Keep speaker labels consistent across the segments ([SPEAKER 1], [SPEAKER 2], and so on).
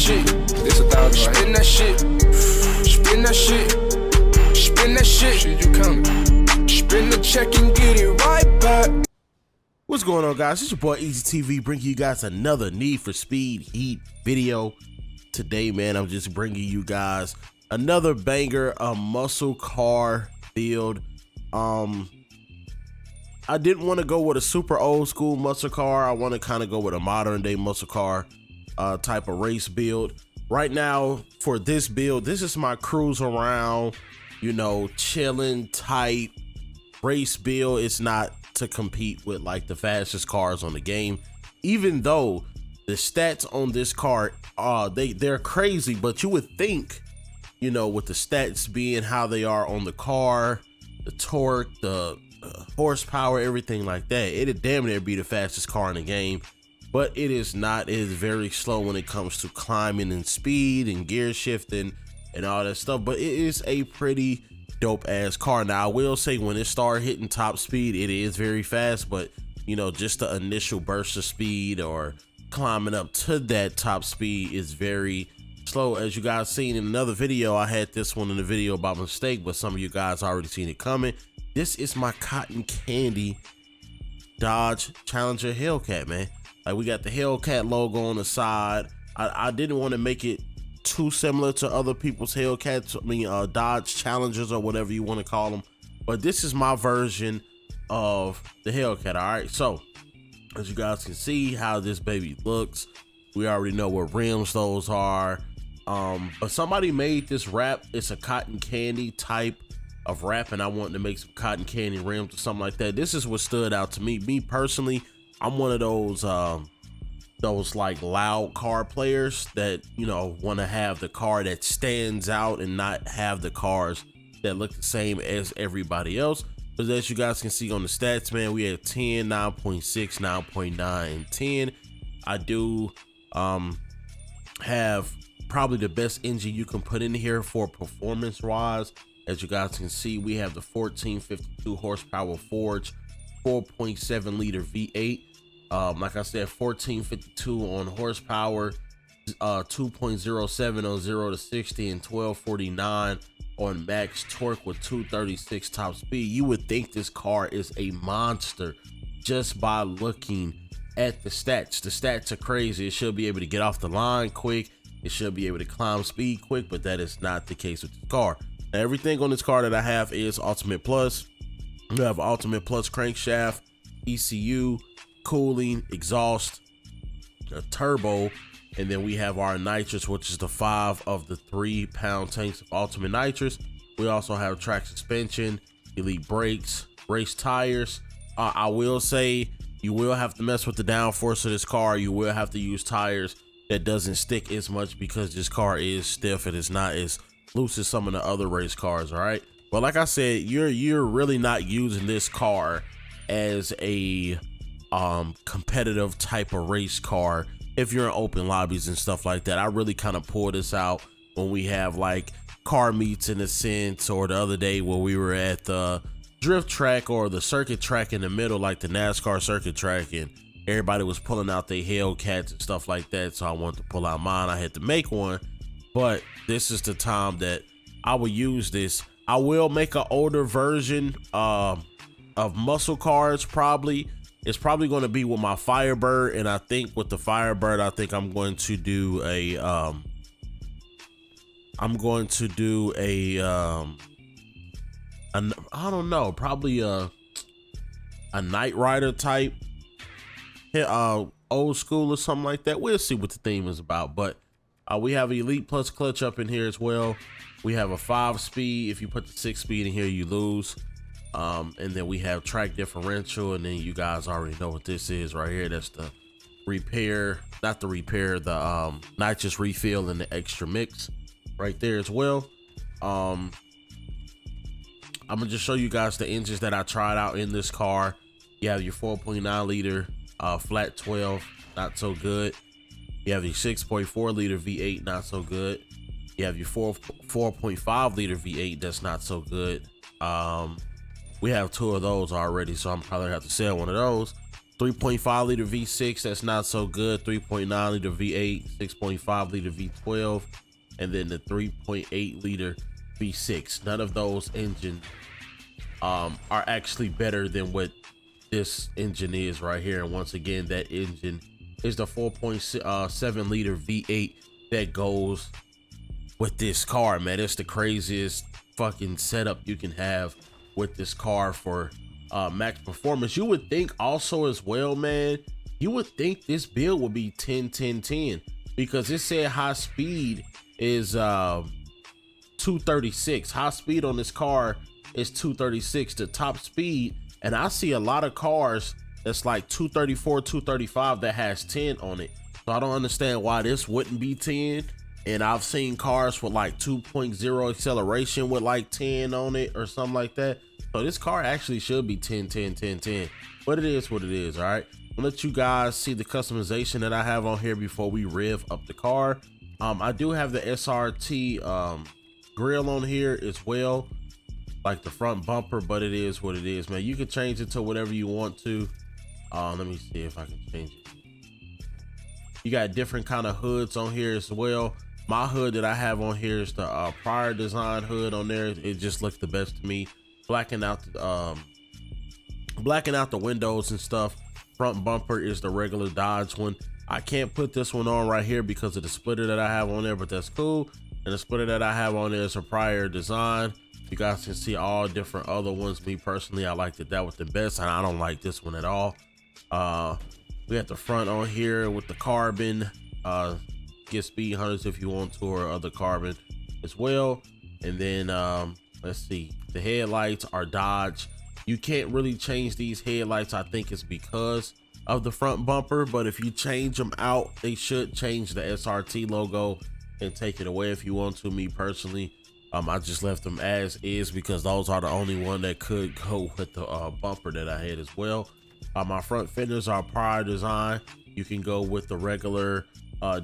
[SPEAKER 1] shit. This 1,000. Spin that shit. Spin that shit. Spin that shit. Shit, you coming? Spin the check and get it right back.
[SPEAKER 2] What's going on, guys? It's your boy Eazyy TV, bringing you guys another Need for Speed Heat video. Today, man, I'm just bringing you guys another banger, a muscle car build. I didn't want to go with a super old school muscle car. I want to kind of go with a modern day muscle car type of race build. Right now, for this build, this is my cruise around, you know, chilling type race build. It's not to compete with like the fastest cars on the game, even though the stats on this car they're crazy. But you would think, you know, with the stats being how they are on the car, the torque, the horsepower, everything like that, it'd damn near be the fastest car in the game. But it is not. It is very slow when it comes to climbing and speed and gear shifting and all that stuff. But it is a pretty dope ass car. Now I will say, when it start hitting top speed, it is very fast, but you know, just the initial burst of speed or climbing up to that top speed is very slow. As you guys seen in another video, I had this one in the video by mistake, but some of you guys already seen it coming. This is my cotton candy Dodge Challenger Hellcat, man. Like, we got the Hellcat logo on the side. I didn't want to make it too similar to other people's Hellcats, I mean Dodge Challengers or whatever you want to call them, but this is my version of the Hellcat. All right, so as you guys can see how this baby looks, we already know what rims those are, but somebody made this wrap. It's a cotton candy type of wrap, and I wanted to make some cotton candy rims or something like that. This is what stood out to me personally. I'm one of those like loud car players that, you know, want to have the car that stands out and not have the cars that look the same as everybody else. But as you guys can see on the stats, man, we had 10, 9.6, 9.9, and 10. I do have probably the best engine you can put in here for performance wise. As you guys can see, we have the 1452 horsepower Forge 4.7 liter V8. Like I said, 1452 on horsepower, 2.07 on 0 to 60, and 1249 on max torque with 236 top speed. You would think this car is a monster just by looking at the stats. The stats are crazy. It should be able to get off the line quick. It should be able to climb speed quick, but that is not the case with the car. Now, everything on this car that I have is Ultimate Plus. We have Ultimate Plus crankshaft, ECU, cooling, exhaust, a turbo, and then we have our nitrous, which is the 5 of the 3-pound tanks of Ultimate Nitrous. We also have track suspension, elite brakes, race tires. I will say you will have to mess with the downforce of this car. You will have to use tires that doesn't stick as much because this car is stiff and it's not as loose as some of the other race cars. All right, but like I said, you're really not using this car as a competitive type of race car if you're in open lobbies and stuff like that. I really kind of pull this out when we have like car meets in a sense, or the other day where we were at the drift track or the circuit track in the middle, like the NASCAR circuit track, and everybody was pulling out their Hellcats and stuff like that. So I wanted to pull out mine. I had to make one, but this is the time that I will use this. I will make an older version of muscle cars. Probably it's probably going to be with my Firebird, and I think with the Firebird, I think I'm going to do a I don't know, probably a Night Rider type, old school or something like that. We'll see what the theme is about. But we have Elite Plus clutch up in here as well. We have a 5-speed. If you put the 6-speed in here, you lose. And then we have track differential, and then you guys already know what this is right here. That's the repair, not the repair, the nitrous refill and the extra mix right there as well. I'm gonna just show you guys the engines that I tried out in this car. You have your 4.9 liter flat 12, not so good. You have your 6.4 liter V8, not so good. You have your 4.5 liter V8, that's not so good. We have 2 of those already, so I'm probably gonna have to sell one of those. 3.5 liter V6, that's not so good. 3.9 liter V8, 6.5 liter V12, and then the 3.8 liter V6. None of those engines are actually better than what this engine is right here. And once again, that engine is the 4.7 liter V8 that goes with this car, man. It's the craziest fucking setup you can have with this car for max performance. You would think also as well, man, you would think this build would be 10-10-10 because it said high speed is 236. High speed on this car is 236, the top speed. And I see a lot of cars that's like 234, 235 that has 10 on it. So I don't understand why this wouldn't be 10. And I've seen cars with like 2.0 acceleration with like 10 on it or something like that. So this car actually should be 10-10-10-10. But it is what it is, all right? I'll let you guys see the customization that I have on here before we rev up the car. I do have the SRT grill on here as well, like the front bumper, but it is what it is, man. You can change it to whatever you want to. Let me see if I can change it. You got different kind of hoods on here as well. My hood that I have on here is the prior design hood on there. It just looks the best to me. Blacking out the windows and stuff. Front bumper is the regular Dodge one. I can't put this one on right here because of the splitter that I have on there, but that's cool. And the splitter that I have on there is a prior design. You guys can see all different other ones. Me personally, I liked that was the best, and I don't like this one at all. We got the front on here with the carbon. Get speed hunters if you want to, or other carbon as well. And then let's see, the headlights are Dodge. You can't really change these headlights. I think it's because of the front bumper, but if you change them out, they should change the SRT logo and take it away if you want to. Me personally, I just left them as is because those are the only one that could go with the bumper that I had as well. My front fenders are prior design. You can go with the regular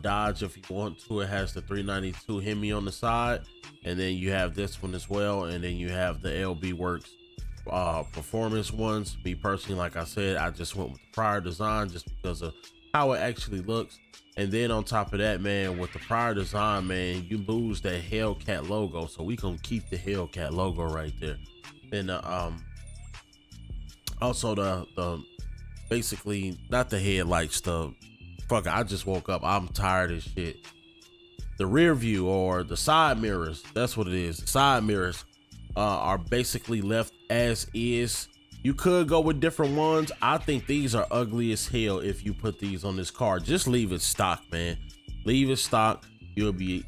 [SPEAKER 2] Dodge if you want to. It has the 392 Hemi on the side, and then you have this one as well, and then you have the LB Works performance ones. Me personally, like I said, I just went with the prior design just because of how it actually looks. And then on top of that, man, with the prior design, man, you lose that Hellcat logo, so we gonna keep the Hellcat logo right there. And also the basically not the headlights, I just woke up, I'm tired as shit. The rear view or the side mirrors, that's what it is. The side mirrors are basically left as is. You could go with different ones. I think these are ugly as hell if you put these on this car. Just leave it stock, man. Leave it stock. You'll be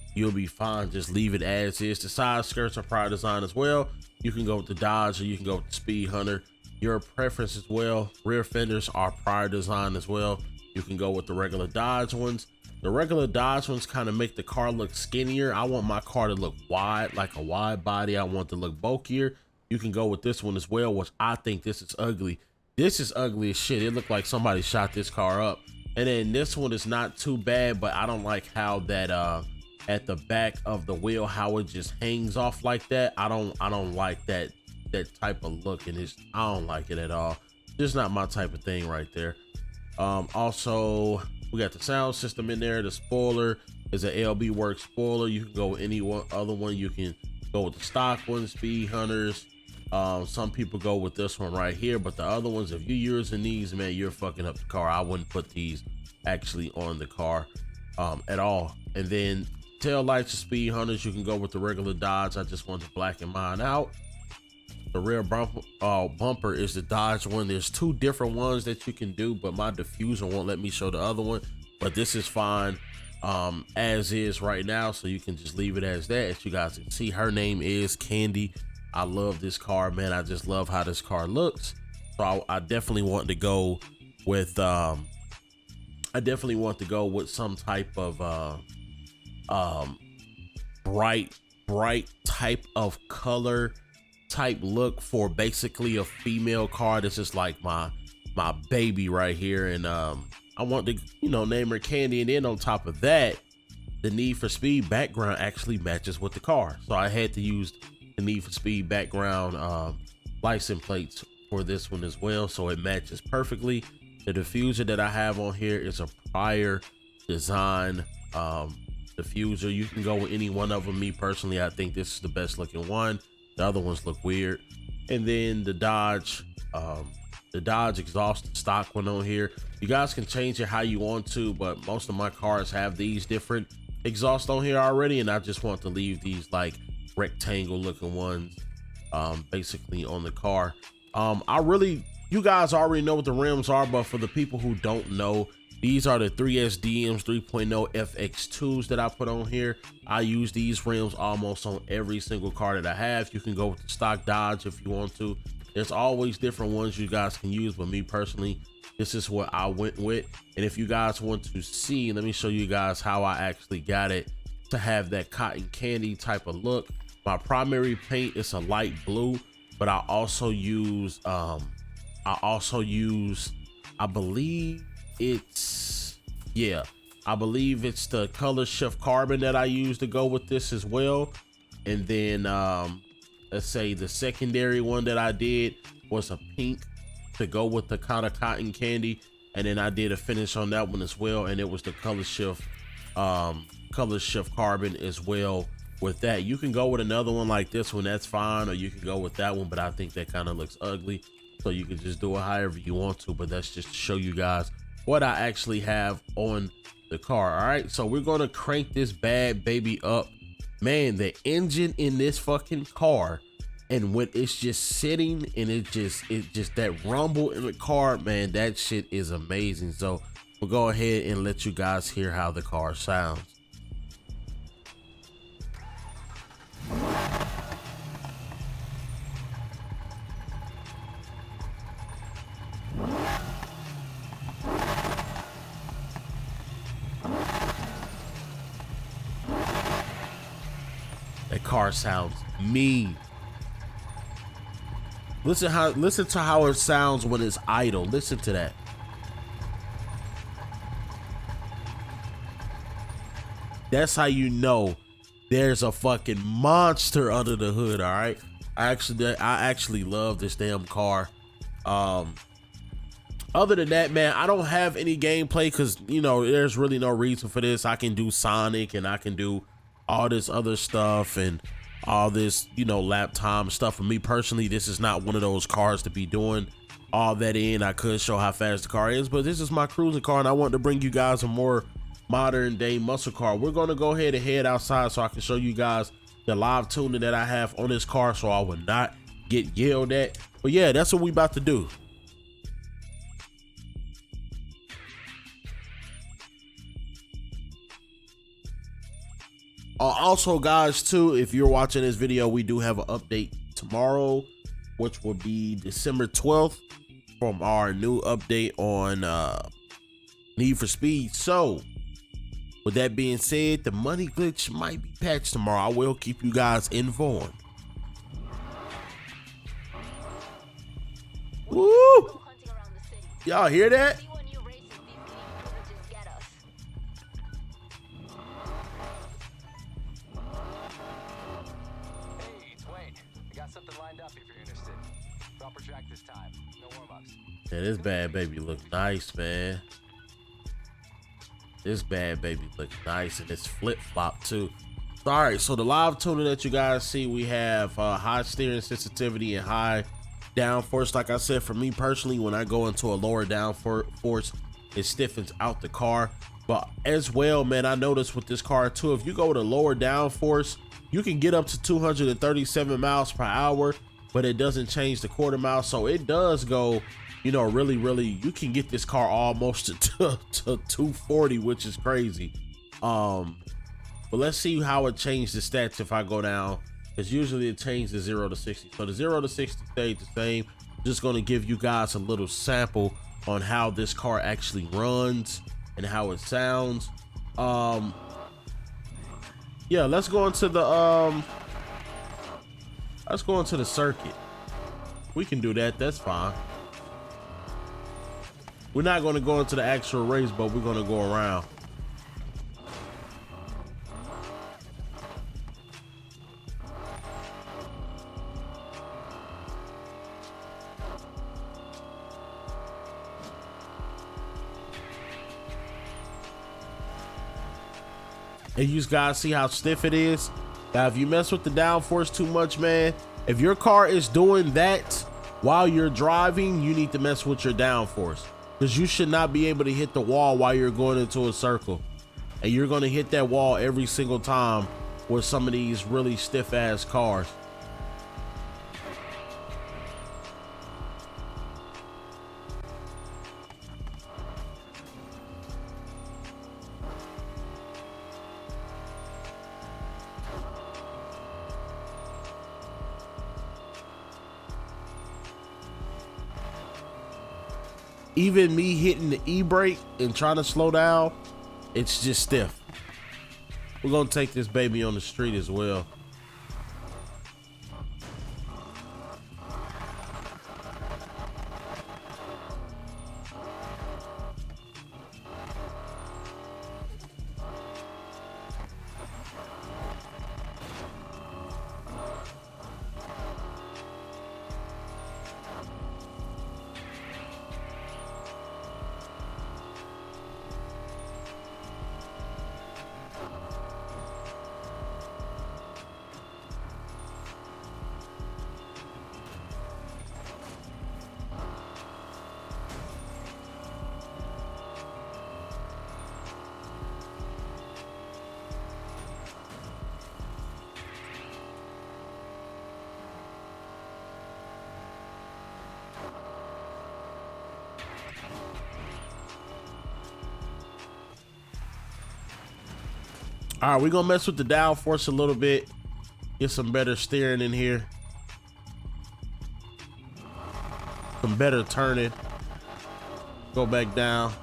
[SPEAKER 2] fine. Just leave it as is. The side skirts are prior design as well. You can go with the Dodge or you can go with the Speed Hunter. Your preference as well. Rear fenders are prior design as well. You can go with the regular Dodge ones. The regular Dodge ones kind of make the car look skinnier. I want my car to look wide, like a wide body. I want it to look bulkier. You can go with this one as well, which I think this is ugly. This is ugly as shit. It looked like somebody shot this car up. And then this one is not too bad, but I don't like how that at the back of the wheel, how it just hangs off like that. I don't like that type of look, and I don't like it at all. Just not my type of thing right there. Also, we got the sound system in there. The spoiler is an LB Works spoiler. You can go with any other one. You can go with the stock one, Speed Hunters. Some people go with this one right here, but the other ones, if you're using these, man, you're fucking up the car. I wouldn't put these actually on the car at all. And then tail lights are Speed Hunters. You can go with the regular Dodge. I just wanted to blacken mine out. The rear bumper is the Dodge one. There's two different ones that you can do, but my diffuser won't let me show the other one. But this is fine as is right now, so you can just leave it as that. As you guys can see, her name is Candy. I love this car, man. I just love how this car looks. So I definitely want to go with some type of bright type of color type look for basically a female car. This is like my baby right here, and I want to name her Candy. And then on top of that, the Need for Speed background actually matches with the car, so I had to use the Need for Speed background license plates for this one as well, so it matches perfectly. The diffuser that I have on here is a prior design diffuser. You can go with any one of them. Me personally, I think this is the best looking one. The other ones look weird. And then the Dodge exhaust stock one on here. You guys can change it how you want to, but most of my cars have these different exhausts on here already, and I just want to leave these like rectangle looking ones basically on the car. You guys already know what the rims are, but for the people who don't know, these are the 3SDMs 3.0 FX2s that I put on here. I use these rims almost on every single car that I have. You can go with the stock Dodge if you want to. There's always different ones you guys can use, but me personally, this is what I went with. And if you guys want to see, let me show you guys how I actually got it to have that cotton candy type of look. My primary paint is a light blue, but I also use I believe it's the color shift carbon that I use to go with this as well. And then let's say the secondary one that I did was a pink to go with the kind of cotton candy, and then I did a finish on that one as well, and it was the color shift carbon as well. With that, you can go with another one like this one, that's fine, or you can go with that one, but I think that kind of looks ugly, so you can just do it however you want to. But that's just to show you guys what I actually have on the car. All right, so we're gonna crank this bad baby up. Man, the engine in this fucking car, and when it's just sitting and it just that rumble in the car, man, that shit is amazing. So we'll go ahead and let you guys hear how the car sounds. That car sounds mean. Listen to how it sounds when it's idle. Listen to that. That's how you know there's a fucking monster under the hood. All right, I actually love this damn car. Other than that, man, I don't have any gameplay because, you know, there's really no reason for this. I can do Sonic and I can do all this other stuff and all this, you know, lap time stuff. For me personally, this is not one of those cars to be doing all that in. I could show how fast the car is, but this is my cruising car, and I want to bring you guys a more modern day muscle car. We're going to go ahead and head outside so I can show you guys the live tuning that I have on this car, so I would not get yelled at. But yeah, that's what we about to do. Also, guys, too, if you're watching this video, we do have an update tomorrow, which will be December 12th from our new update on Need for Speed. So with that being said, the money glitch might be patched tomorrow. I will keep you guys informed. Woo! Y'all hear that? Yeah, this bad baby look nice, man. This bad baby look nice, and it's flip-flop too. All right, so the live tuning that you guys see, we have high steering sensitivity and high downforce. Like I said, for me personally, when I go into a lower downforce, it stiffens out the car. But as well, man, I noticed with this car too, if you go to lower downforce, you can get up to 237 miles per hour, but it doesn't change the quarter mile. So it does go, you know, really, you can get this car almost to 240, which is crazy. But let's see how it changed the stats if I go down, because usually it changed the 0 to 60. So the 0 to 60 stayed the same. Just going to give you guys a little sample on how this car actually runs and how it sounds. Yeah, let's go into the circuit. We can do that. That's fine. We're not going to go into the actual race, but we're going to go around. And you guys see how stiff it is. Now, if you mess with the downforce too much, man, if your car is doing that while you're driving, you need to mess with your downforce, because you should not be able to hit the wall while you're going into a circle. And you're going to hit that wall every single time with some of these really stiff ass cars. Even me hitting the e-brake and trying to slow down, it's just stiff. We're gonna take this baby on the street as well. All right, we're gonna mess with the downforce a little bit, get some better steering in here, some better turning, go back down.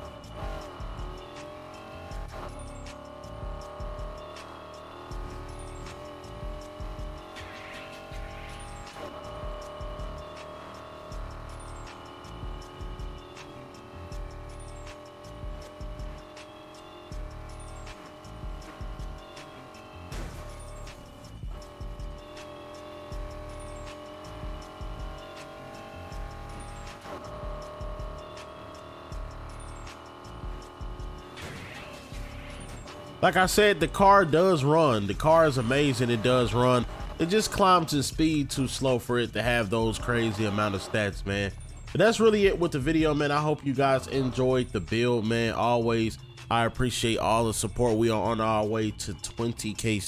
[SPEAKER 2] Like I said, the car does run. The car is amazing. It does run. It just climbs in speed too slow for it to have those crazy amount of stats, man. But that's really it with the video, man. I hope you guys enjoyed the build, man. Always, I appreciate all the support. We are on our way to 20K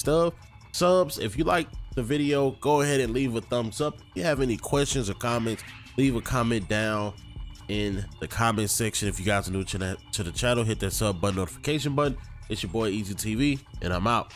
[SPEAKER 2] subs. If you like the video, go ahead and leave a thumbs up. If you have any questions or comments, leave a comment down in the comment section. If you guys are new to the channel, hit that sub button, notification button. It's your boy Eazyy TV, and I'm out.